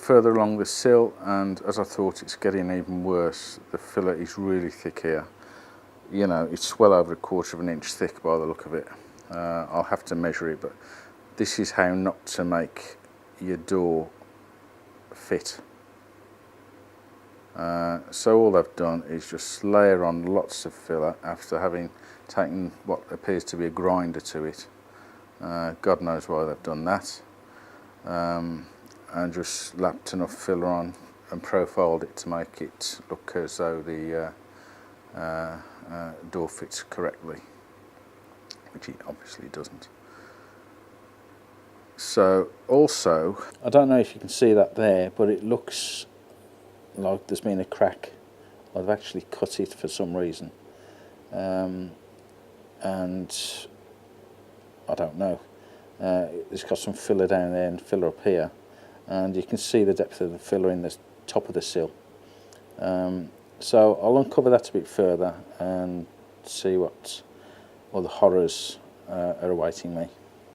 further along the sill, and as I thought, it's getting even worse. The filler is really thick here. You know, it's well over 1/4 of an inch thick by the look of it. I'll have to measure it, but this is how not to make your door fit. So all I've done is just layer on lots of filler after having taken what appears to be a grinder to it. God knows why they've done that. And just lapped enough filler on and profiled it to make it look as though the door fits correctly, which it obviously doesn't. So also, I don't know if you can see that there, but it looks like there's been a crack. I've actually cut it for some reason, and I don't know. It's got some filler down there and filler up here, and you can see the depth of the filler in the top of the sill. So I'll uncover that a bit further and see what other horrors are awaiting me.